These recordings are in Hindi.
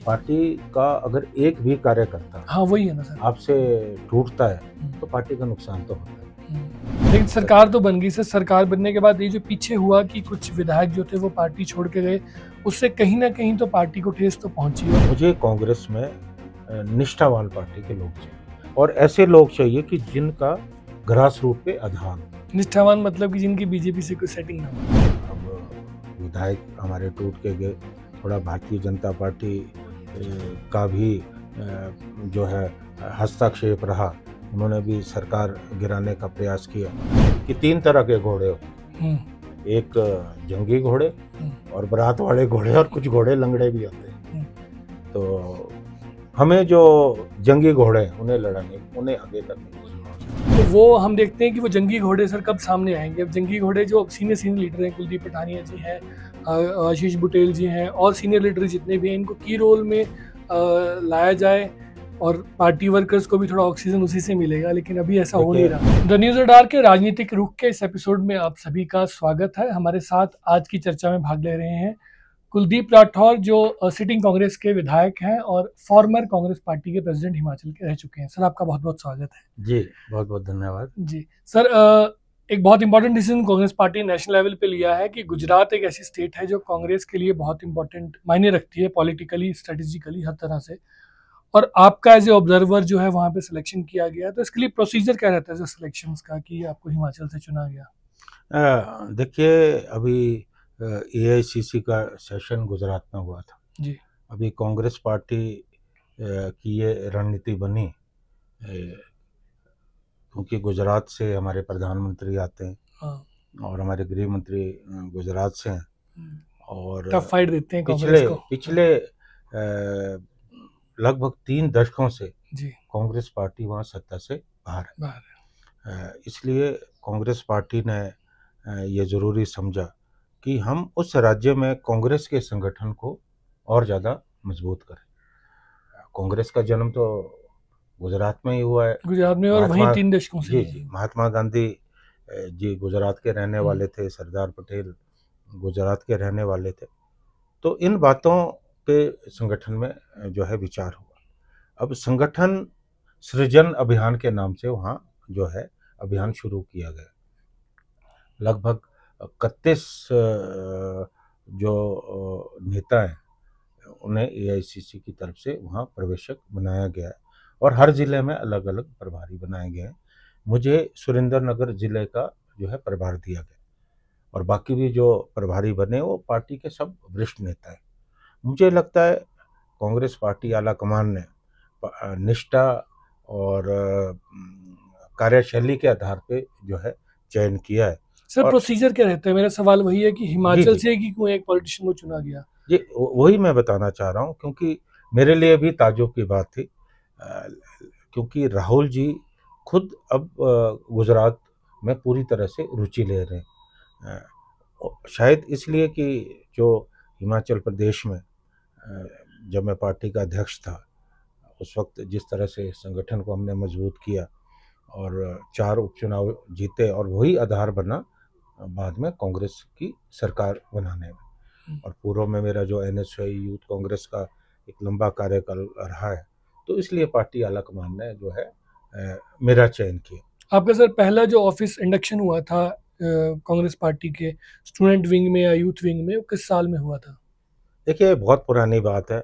पार्टी का अगर एक भी कार्यकर्ता हाँ वही है ना सर। आपसे टूटता है तो पार्टी का नुकसान तो होता है। लेकिन सरकार तो बन गई सर। सरकार बनने के बाद ये जो पीछे हुआ कि कुछ विधायक जो थे वो पार्टी छोड़ के गए, उससे कहीं ना कहीं तो पार्टी को ठेस तो पहुंची है। मुझे कांग्रेस में निष्ठावान पार्टी के लोग चाहिए और ऐसे लोग चाहिए कि जिनका ग्रास रूट पे आधार हो। निष्ठावान मतलब कि जिनकी बीजेपी से कोई सेटिंग ना हो। अब विधायक हमारे टूट के गए, थोड़ा भारतीय जनता पार्टी का भी जो है हस्तक्षेप रहा। उन्होंने भी सरकार गिराने का प्रयास किया कि 3 तरह के घोड़े हो, एक जंगी घोड़े और बारात वाले घोड़े और कुछ घोड़े लंगड़े भी होते हैं। तो हमें जो जंगी घोड़े हैं उन्हें लड़ाने, उन्हें आगे करने। तो वो हम देखते हैं कि वो जंगी घोड़े सर कब सामने आएंगे। अब जंगी घोड़े जो सीनियर लीडर हैं, कुलदीप पठानिया जी हैं, आशीष बुटेल जी हैं और सीनियर लीडर जितने भी हैं, इनको की रोल में लाया जाए और पार्टी वर्कर्स को भी थोड़ा ऑक्सीजन उसी से मिलेगा, लेकिन अभी ऐसा हो नहीं रहा। द न्यूज़ अडार के राजनीतिक रुख के इस एपिसोड में आप सभी का स्वागत है। हमारे साथ आज की चर्चा में भाग ले रहे हैं कुलदीप राठौर, जो सिटिंग कांग्रेस के विधायक हैं और फॉर्मर कांग्रेस पार्टी के प्रेसिडेंट हिमाचल के रह चुके हैं। सर आपका बहुत बहुत स्वागत है। जी बहुत बहुत धन्यवाद। जी सर, एक बहुत इंपॉर्टेंट डिसीजन कांग्रेस पार्टी ने नेशनल लेवल पे लिया है कि गुजरात एक ऐसी स्टेट है जो कांग्रेस के लिए बहुत इंपॉर्टेंट मायने रखती है, पॉलिटिकली, स्ट्रेटेजिकली, हर तरह से। और आपका एज ए ऑब्जर्वर जो है वहाँ पे सिलेक्शन किया गया, तो इसके लिए प्रोसीजर क्या रहता है सिलेक्शन का कि आपको हिमाचल से चुना गया? देखिए, अभी एआईसीसी का सेशन गुजरात में हुआ था जी। अभी कांग्रेस पार्टी की ये रणनीति बनी क्योंकि गुजरात से हमारे प्रधानमंत्री आते हैं। हाँ। और हमारे गृह मंत्री गुजरात से हैं और टफ फाइट देते हैं कांग्रेस को। पिछले लगभग 3 दशकों से जी कांग्रेस पार्टी वहाँ सत्ता से बाहर है। इसलिए कांग्रेस पार्टी ने ये ज़रूरी समझा कि हम उस राज्य में कांग्रेस के संगठन को और ज़्यादा मजबूत करें। कांग्रेस का जन्म तो गुजरात में ही हुआ है, गुजरात में, और वहीं 3 दशकों से। जी, महात्मा गांधी जी गुजरात के रहने वाले थे, सरदार पटेल गुजरात के रहने वाले थे। तो इन बातों पे संगठन में जो है विचार हुआ। अब संगठन सृजन अभियान के नाम से वहाँ जो है अभियान शुरू किया गया। लगभग 31 जो नेता हैं उन्हें एआईसीसी की तरफ से वहाँ प्रवेशक बनाया गया है और हर जिले में अलग अलग प्रभारी बनाए गए हैं। मुझे सुरेंद्रनगर जिले का जो है प्रभार दिया गया और बाकी भी जो प्रभारी बने वो पार्टी के सब वरिष्ठ नेता हैं। मुझे लगता है कांग्रेस पार्टी आला कमान ने निष्ठा और कार्यशैली के आधार पे जो है चयन किया है। सर प्रोसीजर क्या रहता है? मेरा सवाल वही है कि हिमाचल से कि कोई एक पॉलिटिशियन को चुना गया। जी वही मैं बताना चाह रहा हूँ क्योंकि मेरे लिए भी ताज्जुब की बात थी क्योंकि राहुल जी खुद अब गुजरात में पूरी तरह से रुचि ले रहे हैं। शायद इसलिए कि जो हिमाचल प्रदेश में जब मैं पार्टी का अध्यक्ष था उस वक्त जिस तरह से संगठन को हमने मजबूत किया और 4 उपचुनाव जीते और वही आधार बना बाद में कांग्रेस की सरकार बनाने में। और पूर्व में मेरा जो एनएसयूआई यूथ कांग्रेस का एक लंबा कार्यकाल रहा है, तो इसलिए पार्टी आला कमान ने जो है मेरा चयन किया। आपका सर पहला जो ऑफिस इंडक्शन हुआ था कांग्रेस पार्टी के स्टूडेंट विंग में या यूथ विंग में, वो किस साल में हुआ था? देखिए बहुत पुरानी बात है।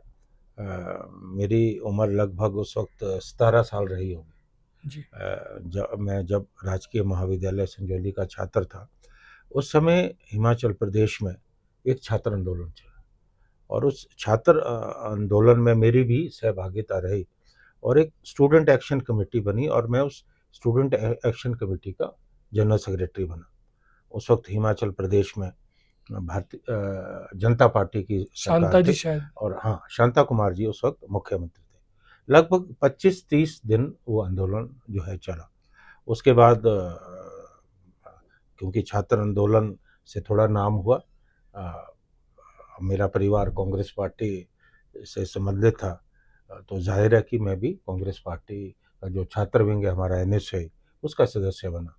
मेरी उम्र लगभग उस वक्त 17 साल रही होगी जी। मैं जब राजकीय महाविद्यालय संजौली का छात्र था उस समय हिमाचल प्रदेश में एक छात्र आंदोलन चला और उस छात्र आंदोलन में मेरी भी सहभागिता रही और एक स्टूडेंट एक्शन कमेटी बनी और मैं उस स्टूडेंट एक्शन कमेटी का जनरल सेक्रेटरी बना। उस वक्त हिमाचल प्रदेश में भारतीय जनता पार्टी की शांता जी शायद, और हाँ शांता कुमार जी उस वक्त मुख्यमंत्री थे। लगभग 25-30 दिन वो आंदोलन जो है चला। उसके बाद क्योंकि छात्र आंदोलन से थोड़ा नाम हुआ, मेरा परिवार कांग्रेस पार्टी से संबंधित था, तो जाहिर है कि मैं भी कांग्रेस पार्टी का जो छात्र विंग है हमारा एनएसयूआई उसका सदस्य बना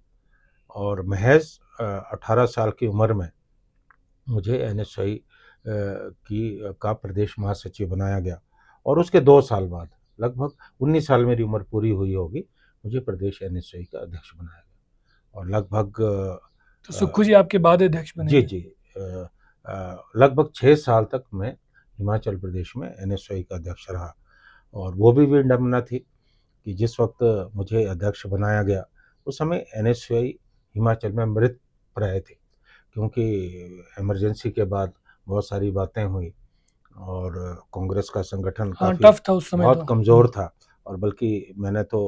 और महज 18 साल की उम्र में मुझे एनएसयूआई का प्रदेश महासचिव बनाया गया और उसके 2 साल बाद, लगभग 19 साल मेरी उम्र पूरी हुई होगी, मुझे प्रदेश एनएसयूआई का अध्यक्ष बनाया गया। और लगभग तो सुक्खू जी आपके बाद अध्यक्ष बने जी थे? जी लगभग 6 साल तक मैं हिमाचल प्रदेश में एनएसयूआई का अध्यक्ष रहा। और वो भी विडंबना थी कि जिस वक्त मुझे अध्यक्ष बनाया गया उस समय एनएसयूआई हिमाचल में मृत प्राय थे, क्योंकि इमरजेंसी के बाद बहुत सारी बातें हुई और कांग्रेस का संगठन हाँ, काफ़ी टफ था उस समय बहुत तो। कमज़ोर था। और बल्कि मैंने तो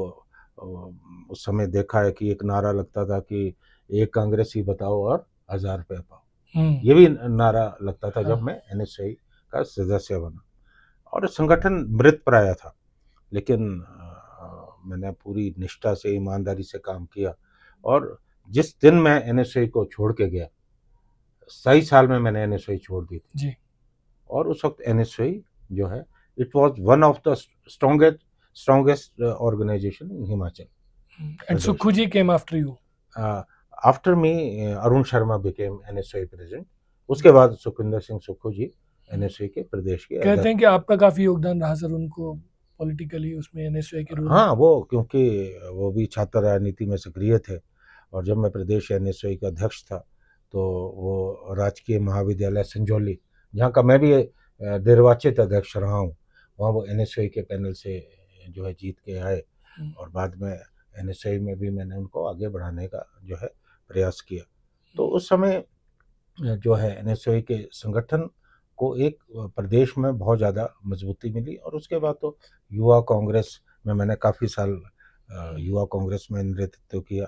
उस समय देखा है कि एक नारा लगता था कि एक कांग्रेसी बताओ और 1000 रुपये पाओ। ये भी नारा लगता था जब हाँ। मैं एनएसयूआई का सदस्य बना। और संगठन मृत प्राय था, लेकिन मैंने पूरी निष्ठा से, ईमानदारी से काम किया। और जिस दिन मैं एनएसयूआई को छोड़ के गया, 27 साल में मैंने एनएसयूआई छोड़ दी थी। जी। और उस वक्त एनएसयूआई जो है, it was one of the strongest organization in Himachal. And Sukhu ji came after you? After me Arun Sharma became NSUI president. उसके बाद सुखविंदर सिंह सुक्खू जी एनएसयूआई के प्रदेश के कहते हैं कि आपका काफी योगदान रहा सर उनको पॉलिटिकली उसमें एनएसयूआई के रूल में। हाँ, वो क्योंकि वो भी छात्र राजनीति में सक्रिय थे। और जब मैं प्रदेश एनएसयूआई का अध्यक्ष था तो वो राजकीय महाविद्यालय संजौली, जहाँ का मैं भी निर्वाचित अध्यक्ष रहा हूँ, वहाँ वो एनएसयूआई के पैनल से जो है जीत के आए। और बाद में एनएसयूआई में भी मैंने उनको आगे बढ़ाने का जो है प्रयास किया। तो उस समय जो है एनएसयूआई के संगठन को एक प्रदेश में बहुत ज़्यादा मजबूती मिली। और उसके बाद तो युवा कांग्रेस में मैंने काफ़ी साल युवा कांग्रेस में नेतृत्व किया।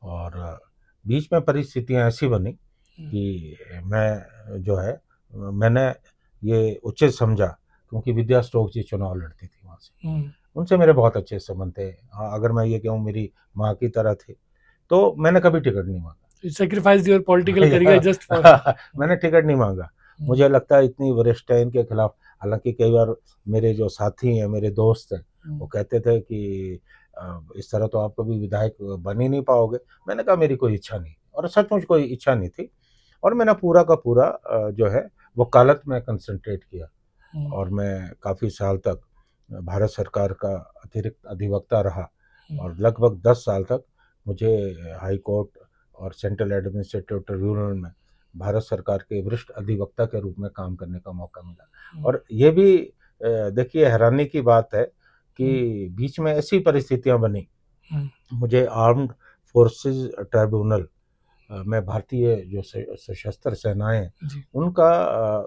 और बीच में परिस्थितियां ऐसी बनी कि मैं जो है, मैंने ये उचित समझा, क्योंकि विद्या स्टोक्स जी चुनाव लड़ती थी वहाँ से, उनसे मेरे बहुत अच्छे संबंध थे। अगर मैं ये कहूँ मेरी माँ की तरह थी, तो मैंने कभी टिकट नहीं मांगा। Sacrifice your political career just for मैंने टिकट नहीं मांगा। मुझे लगता है इतनी वरिष्ठ है इनके खिलाफ। हालांकि कई बार मेरे जो साथी हैं, मेरे दोस्त हैं, वो कहते थे कि इस तरह तो आप कभी विधायक बन ही नहीं पाओगे। मैंने कहा मेरी कोई इच्छा नहीं, और सचमुच कोई इच्छा नहीं थी। और मैंने पूरा का पूरा जो है वकालत में कंसंट्रेट किया। और मैं काफ़ी साल तक भारत सरकार का अतिरिक्त अधिवक्ता रहा। और लगभग 10 साल तक मुझे हाई कोर्ट और सेंट्रल एडमिनिस्ट्रेटिव ट्रिब्यूनल में भारत सरकार के वरिष्ठ अधिवक्ता के रूप में काम करने का मौका मिला। और ये भी देखिए हैरानी की बात है कि बीच में ऐसी परिस्थितियां बनी, मुझे आर्म्ड फोर्सेस ट्रिब्यूनल में भारतीय जो सशस्त्र सेनाएं हैं उनका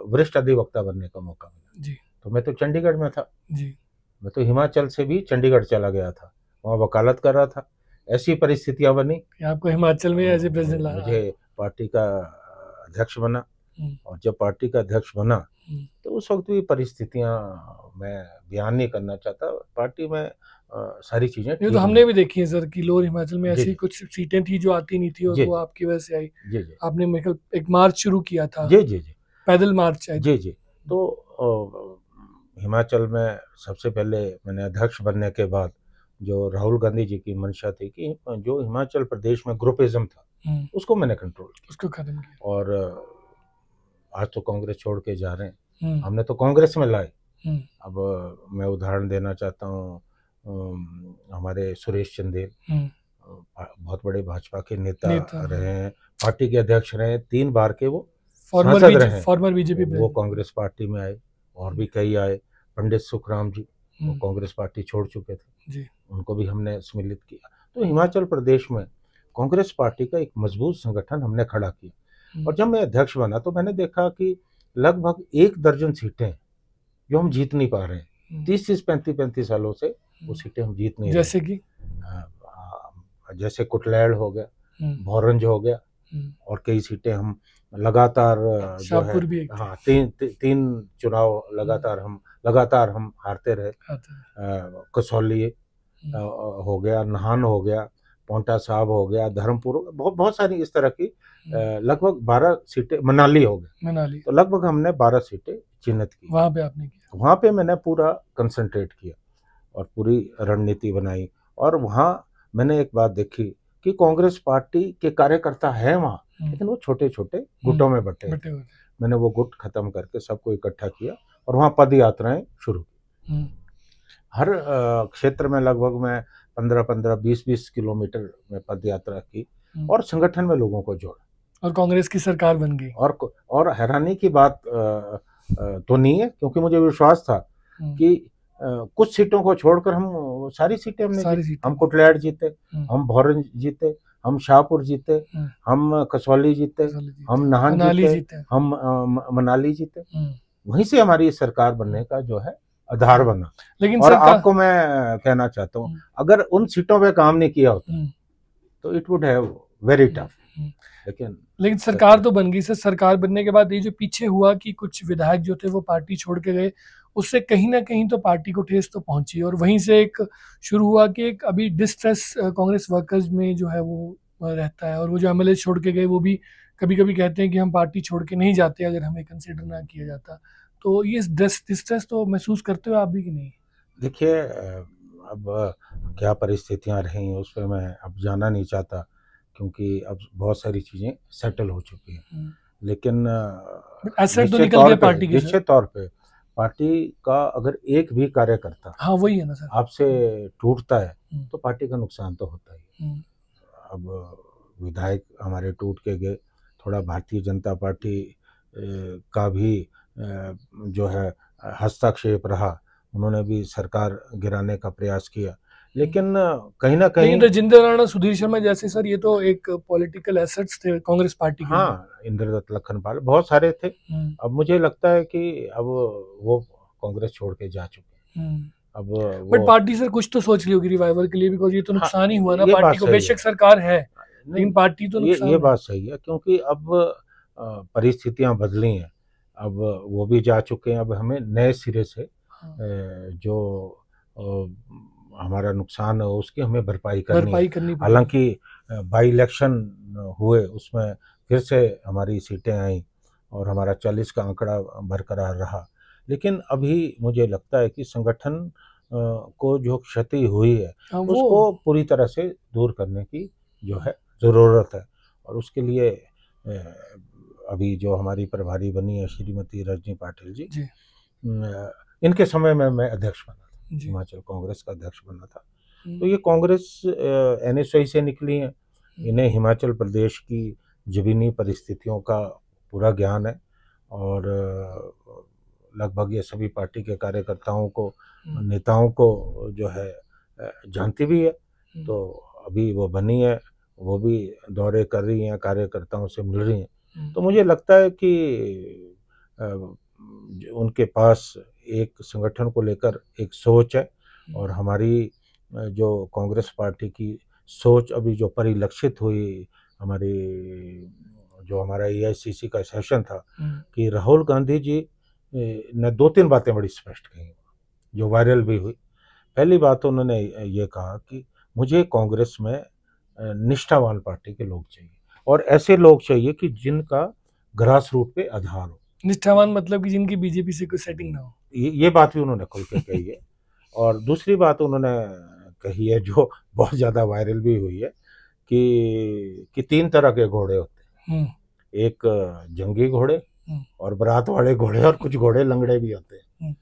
वरिष्ठ अधिवक्ता बनने का मौका मिला। तो मैं तो चंडीगढ़ में था, मैं तो हिमाचल से भी चंडीगढ़ चला गया था, वहाँ वकालत कर रहा था। ऐसी परिस्थितियां बनी, आपको हिमाचल में एज ए प्रेसिडेंट मुझे पार्टी का अध्यक्ष बना। और जब पार्टी का अध्यक्ष बना तो उस वक्त भी परिस्थितियां मैं बयान नहीं करना चाहता। पार्टी में सारी चीजें ये तो हमने भी देखी है सर कि लोअर हिमाचल में ऐसी कुछ सीटें थी जो आती नहीं थी और वो आपकी वजह से आई। जी जी। आपने मेरे एक मार्च शुरू किया था। जी जी जी। पैदल मार्च। जी जी। तो हिमाचल में सबसे पहले मैंने अध्यक्ष बनने के बाद जो राहुल गांधी जी की मंशा थी कि जो हिमाचल प्रदेश में ग्रुपिज्म था उसको मैंने कंट्रोल किया, उसको खत्म किया। और आज तो कांग्रेस छोड़ के जा रहे हैं, हमने तो कांग्रेस में लाए। अब मैं उदाहरण देना चाहता हूँ, हमारे सुरेश चंदेल बहुत बड़े भाजपा के नेता रहे हैं, पार्टी के अध्यक्ष रहे, 3 बार के वो सांसद रहे, फॉर्मर बीजेपी वो कांग्रेस पार्टी में आए। और भी कई आए, पंडित सुखराम जी वो कांग्रेस पार्टी छोड़ चुके थे, उनको भी हमने सम्मिलित किया। तो हिमाचल प्रदेश में कांग्रेस पार्टी का एक मजबूत संगठन हमने खड़ा किया। और जब मैं अध्यक्ष बना तो मैंने देखा कि लगभग 1 दर्जन सीटें जो हम जीत नहीं पा रहे हैं, 30 35 सालों से वो सीटें हम जीत नहीं रहे। जैसे कि जैसे कुटलैड़ हो गया, भौरंज हो गया, और कई सीटें हम लगातार जो है, हाँ, 3 चुनाव लगातार हम हारते रहे। कसौली हो गया, नाहन हो गया, पौंटा साहब हो गया, धर्मपुर हो गया, बहुत सारी इस तरह की लगभग 12 सीटें, मनाली हो गया, तो लगभग हमने 12 सीटें चिन्हित की। वहाँ पे आपने किया? वहाँ पे मैंने पूरा कंसंट्रेट किया और पूरी रणनीति बनाई। और वहाँ मैंने एक बात देखी कि कांग्रेस पार्टी के कार्यकर्ता हैं वहाँ, लेकिन वो छोटे छोटे गुटों में बटे। मैंने वो गुट खत्म करके सबको इकट्ठा किया और वहाँ पद यात्राएं शुरू की। हर क्षेत्र में लगभग मैं 15-15, 20-20 किलोमीटर में पद यात्रा की और संगठन में लोगों को जोड़ा और कांग्रेस की सरकार बन गई। और हैरानी की बात तो नहीं है, क्योंकि मुझे विश्वास था कि कुछ सीटों को छोड़कर हम सारी सीटें हमने जीती। हम कुटलैड़ जीते, हम भौरन जीते, हम शाहपुर जीते, हम कसौली जीते, हम नाहन जीते, हम मनाली जीते। वहीं से हमारी सरकार बनने का जो है आधार बना। लेकिन और आपको मैं कहना चाहता हूँ, अगर उन सीटों पे काम नहीं किया होता तो it would have very tough. लेकिन सरकार तो बन गई सर। सरकार बनने के बाद ये जो पीछे हुआ कि कुछ विधायक जो थे वो पार्टी छोड़ के गए, उससे कहीं ना कहीं तो पार्टी को ठेस तो पहुंची। और वहीं से एक शुरू हुआ कि एक अभी डिस्ट्रेस कांग्रेस वर्कर्स में जो है वो रहता है। और वो जो एमएलए छोड़ के गए वो भी कभी कभी कहते हैं कि हम पार्टी छोड़ के नहीं जाते अगर हमें कंसिडर ना किया जाता। तो ये डिस्ट्रेस तो महसूस करते हो आप भी कि नहीं? देखिए, अब क्या परिस्थितियां रही उस पर मैं अब जाना नहीं चाहता, क्योंकि अब बहुत सारी चीज़ें सेटल हो चुकी हैं। लेकिन निश्चित तौर पे पार्टी का अगर एक भी कार्यकर्ता वही है ना सर, आपसे टूटता है तो पार्टी का नुकसान तो होता ही है। अब विधायक हमारे टूट के गए, थोड़ा भारतीय जनता पार्टी का भी जो है हस्तक्षेप रहा, उन्होंने भी सरकार गिराने का प्रयास किया। लेकिन कहीं ना कहीं राजेंद्र राणा, सुधीर शर्मा जैसे सर ये तो एक पॉलिटिकल एसेट्स थे कांग्रेस पार्टी के। हाँ, इंद्रदत्त लखनपाल बहुत सारे थे। अब मुझे लगता है कि अब वो कांग्रेस छोड़ के जा चुके हैं। अब बट पार्टी सर कुछ तो सोच ली होगी रिवाइवल के लिए, बिकॉज ये तो नुकसान ही हुआ ना पार्टी को। बेशक सरकार है लेकिन पार्टी तो नुकसान ये बात सही है, क्योंकि अब परिस्थितियां बदली हैं। अब वो भी जा चुके हैं, अब हमें नए सिरे से जो हमारा नुकसान है उसकी हमें भरपाई करनी है। हालांकि बाई इलेक्शन हुए उसमें फिर से हमारी सीटें आई और हमारा 40 का आंकड़ा बरकरार रहा। लेकिन अभी मुझे लगता है कि संगठन को जो क्षति हुई है उसको पूरी तरह से दूर करने की जो है ज़रूरत है। और उसके लिए अभी जो हमारी प्रभारी बनी है श्रीमती रजनी पाटिल जी, इनके समय में मैं अध्यक्ष बना था, हिमाचल कांग्रेस का अध्यक्ष बना था। तो ये कांग्रेस एनएसआई से निकली है, इन्हें हिमाचल प्रदेश की जमीनी परिस्थितियों का पूरा ज्ञान है और लगभग ये सभी पार्टी के कार्यकर्ताओं को, नेताओं को जो है जानती भी है। तो अभी वो बनी है, वो भी दौरे कर रही हैं, कार्यकर्ताओं से मिल रही हैं। तो मुझे लगता है कि उनके पास एक संगठन को लेकर एक सोच है और हमारी जो कांग्रेस पार्टी की सोच अभी जो परिलक्षित हुई, हमारी जो हमारा एआईसीसी का सेशन था कि राहुल गांधी जी ने 2-3 बातें बड़ी स्पष्ट कही जो वायरल भी हुई। पहली बात उन्होंने ये कहा कि मुझे कांग्रेस में निष्ठावान पार्टी के लोग चाहिए और ऐसे लोग चाहिए कि जिनका ग्रास रूट पे आधार हो। निष्ठावान मतलब कि जिनकी बीजेपी से कोई सेटिंग ना हो। ये बात भी उन्होंने खुल के कही है। और दूसरी बात उन्होंने कही है जो बहुत ज़्यादा वायरल भी हुई है कि 3 तरह के घोड़े होते हैं, एक जंगी घोड़े और बारात वाले घोड़े और कुछ घोड़े लंगड़े भी होते हैं।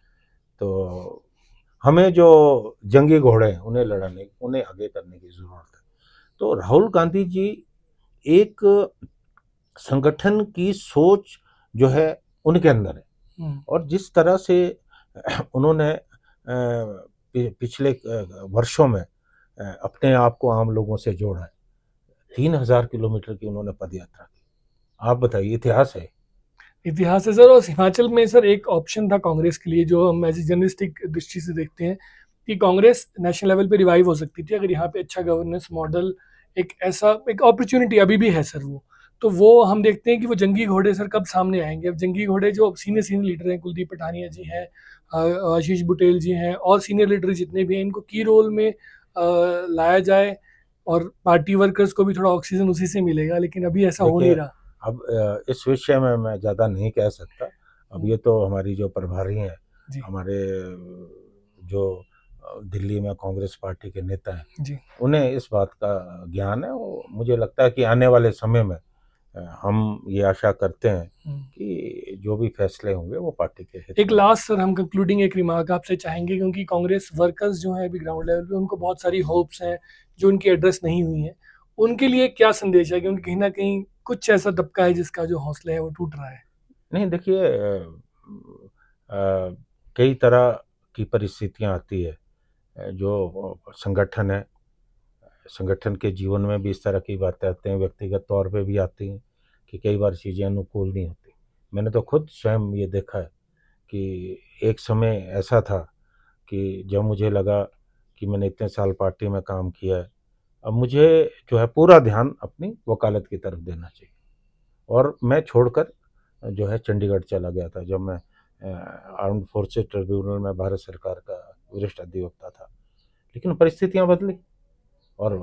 तो हमें जो जंगी घोड़े हैं उन्हें लड़ाने, उन्हें आगे करने की ज़रूरत है। तो राहुल गांधी जी एक संगठन की सोच जो है उनके अंदर है और जिस तरह से उन्होंने पिछले वर्षों में अपने आप को आम लोगों से जोड़ा है। 3000 किलोमीटर की उन्होंने पदयात्रा की। आप बताइए, इतिहास है। इतिहास है सर। और हिमाचल में सर एक ऑप्शन था कांग्रेस के लिए जो हम एज ए जर्नलिस्टिक दृष्टि से देखते हैं कि कांग्रेस नेशनल लेवल पे रिवाइव हो सकती थी अगर यहाँ पे अच्छा गवर्नेंस मॉडल, एक ऐसा एक अपॉर्चुनिटी अभी भी है सर। वो हम देखते हैं कि वो जंगी घोड़े सर कब सामने आएंगे। अब जंगी घोड़े जो सीनियर लीडर हैं, कुलदीप पठानिया जी हैं, आशीष बुटेल जी हैं और सीनियर लीडर जितने भी हैं, इनको की रोल में लाया जाए और पार्टी वर्कर्स को भी थोड़ा ऑक्सीजन उसी से मिलेगा। लेकिन अभी ऐसा हो नहीं रहा। अब इस विषय में मैं ज़्यादा नहीं कह सकता। अब ये तो हमारी जो प्रभारी हैं, हमारे जो दिल्ली में कांग्रेस पार्टी के नेता हैं, उन्हें इस बात का ज्ञान है। मुझे लगता है कि आने वाले समय में हम ये आशा करते हैं कि जो भी फैसले होंगे वो पार्टी के हित एक में। लास्ट सर, हम कंक्लूडिंग एक रिमार्क आपसे चाहेंगे, क्योंकि कांग्रेस वर्कर्स जो हैं अभी ग्राउंड लेवल पे, उनको बहुत सारी होप्स हैं जो उनकी एड्रेस नहीं हुई हैं, उनके लिए क्या संदेश है? क्योंकि कहीं ना कहीं कुछ ऐसा तबका है जिसका जो हौसला है वो टूट रहा है। नहीं, देखिए, कई तरह की परिस्थितियां आती है, जो संगठन है, संगठन के जीवन में भी इस तरह की बातें आती हैं, व्यक्तिगत तौर पे भी आती हैं कि कई बार चीज़ें अनुकूल नहीं होती। मैंने तो खुद स्वयं ये देखा है कि एक समय ऐसा था कि जब मुझे लगा कि मैंने इतने साल पार्टी में काम किया है, अब मुझे जो है पूरा ध्यान अपनी वकालत की तरफ देना चाहिए, और मैं छोड़कर जो है चंडीगढ़ चला गया था, जब मैं आर्म्ड फोर्सेस ट्रिब्यूनल में भारत सरकार का वरिष्ठ अधिवक्ता था। लेकिन परिस्थितियां बदली, और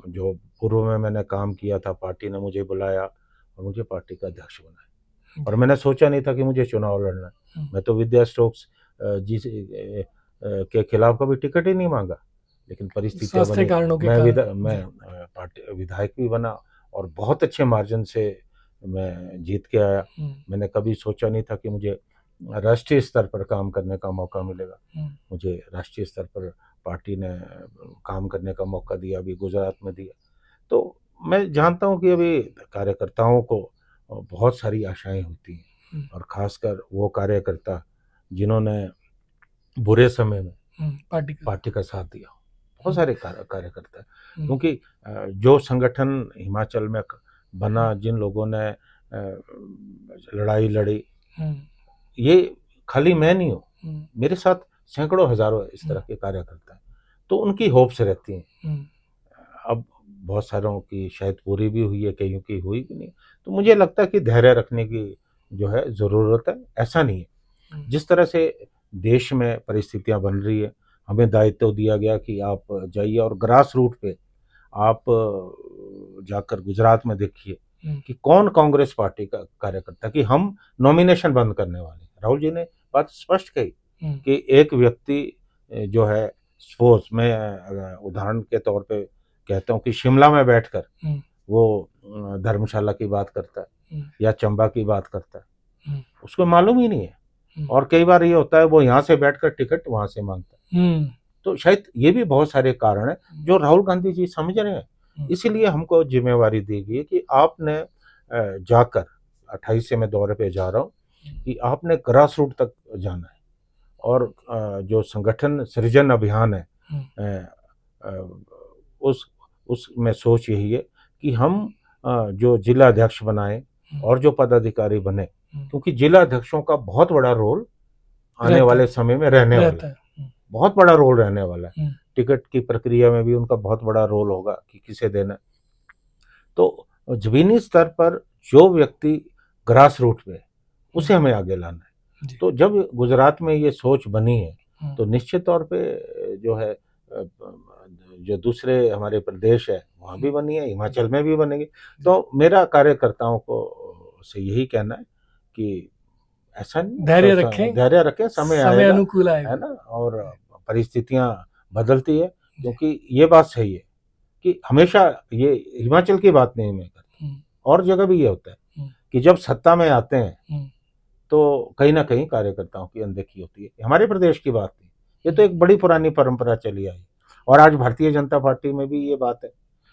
जो पूर्व में मैंने काम किया था, पार्टी ने मुझे बुलाया और मुझे पार्टी का अध्यक्ष बनाया, और मैंने सोचा नहीं था कि मुझे चुनाव लड़ना है। मैं तो विद्या स्टोक्स जी के खिलाफ कभी टिकट ही नहीं मांगा, लेकिन परिस्थितियां स्वास्थ्य बनी, कारणों के कारण। मैं पार्टी विधायक भी बना, और बहुत अच्छे मार्जिन से मैं जीत के आया। मैंने कभी सोचा नहीं था कि मुझे राष्ट्रीय स्तर पर काम करने का मौका मिलेगा। मुझे राष्ट्रीय स्तर पर पार्टी ने काम करने का मौका दिया, अभी गुजरात में दिया। तो मैं जानता हूँ कि अभी कार्यकर्ताओं को बहुत सारी आशाएं होती हैं, और ख़ासकर वो कार्यकर्ता जिन्होंने बुरे समय में पार्टी का साथ दिया, बहुत सारे कार्यकर्ता, क्योंकि जो संगठन हिमाचल में बना, जिन लोगों ने लड़ाई लड़ी, ये खाली मैं नहीं हूँ, मेरे साथ सैकड़ों हजारों इस तरह के कार्यकर्ता हैं, तो उनकी होप्स रहती हैं। अब बहुत सारों की शायद पूरी भी हुई है, कईयों की हुई भी नहीं, तो मुझे लगता है कि धैर्य रखने की जो है ज़रूरत है। ऐसा नहीं है, जिस तरह से देश में परिस्थितियां बन रही है, हमें दायित्व दिया गया कि आप जाइए और ग्रास रूट पे आप जाकर गुजरात में देखिए कि कौन कांग्रेस पार्टी का कार्यकर्ता, कि हम नॉमिनेशन बंद करने वाले हैं। राहुल जी ने बात स्पष्ट कही कि एक व्यक्ति जो है, सपोज मैं उदाहरण के तौर पे कहता हूँ कि शिमला में बैठकर वो धर्मशाला की बात करता है या चंबा की बात करता है, उसको मालूम ही नहीं है, और कई बार ये होता है वो यहाँ से बैठकर टिकट वहां से मांगता है। तो शायद ये भी बहुत सारे कारण हैं जो राहुल गांधी जी समझ रहे हैं। इसीलिए हमको जिम्मेवारी दी गई है कि आपने जाकर, 28 से मैं दौरे पे जा रहा हूँ, कि आपने ग्रास रूट तक जाना है, और जो संगठन सृजन अभियान है, उसमें सोच यही है कि हम जो जिला अध्यक्ष बनाए और जो पदाधिकारी बने, क्योंकि जिला अध्यक्षों का बहुत बड़ा रोल आने वाले समय में रहने वाला है, बहुत बड़ा रोल रहने वाला है। टिकट की प्रक्रिया में भी उनका बहुत बड़ा रोल होगा कि किसे देना। तो जमीनी स्तर पर जो व्यक्ति ग्रास रूट पे, उसे हमें आगे लाना है। तो जब गुजरात में ये सोच बनी है, तो निश्चित तौर पे जो है, जो दूसरे हमारे प्रदेश है वहाँ भी बनी है, हिमाचल में भी बनेगी। तो मेरा कार्यकर्ताओं को से यही कहना है कि ऐसा नहीं, धैर्य रखें, समय आएगा, अनुकूल आएगा, है ना, और परिस्थितियां बदलती है। क्योंकि ये बात सही है कि हमेशा, ये हिमाचल की बात नहीं मैं करता, और जगह भी ये होता है कि जब सत्ता में आते हैं तो कहीं ना कहीं कार्यकर्ताओं की अनदेखी होती है। हमारे प्रदेश की बात नहीं, ये तो एक बड़ी पुरानी परंपरा चली आई, और आज भारतीय जनता पार्टी में भी ये बात है।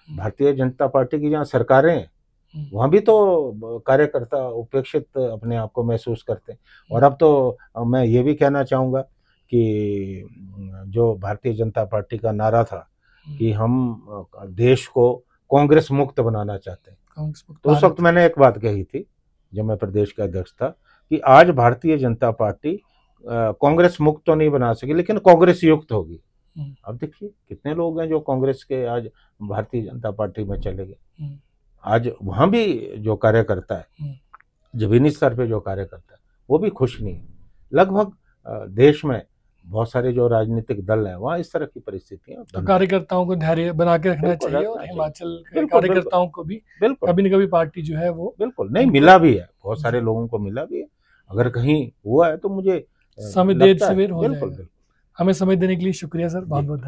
भारतीय जनता पार्टी की जहाँ सरकारें हैं वहाँ भी तो कार्यकर्ता उपेक्षित अपने आप को महसूस करते हैं। और अब तो मैं ये भी कहना चाहूँगा कि जो भारतीय जनता पार्टी का नारा था कि हम देश को कांग्रेस मुक्त बनाना चाहते हैं, तो उस वक्त मैंने एक बात कही थी जब मैं प्रदेश का अध्यक्ष था, कि आज भारतीय जनता पार्टी कांग्रेस मुक्त तो नहीं बना सकी, लेकिन कांग्रेस युक्त होगी। अब देखिए कितने लोग हैं जो कांग्रेस के आज भारतीय जनता पार्टी में चले गए। आज वहां भी जो कार्यकर्ता है, जमीनी स्तर पे जो कार्यकर्ता है, वो भी खुश नहीं है। लगभग देश में बहुत सारे जो राजनीतिक दल हैं वहाँ इस तरह की परिस्थितियां, तो कार्यकर्ताओं को धैर्य बना के रखना चाहिए, और हिमाचल के कार्यकर्ताओं को भी कभी न कभी पार्टी जो है वो बिल्कुल नहीं मिला भी है, बहुत सारे लोगों को मिला भी है। अगर कहीं हुआ है तो मुझे समय देर सवेर हो जाएगा। हमें समय देने के लिए शुक्रिया सर, बहुत बहुत।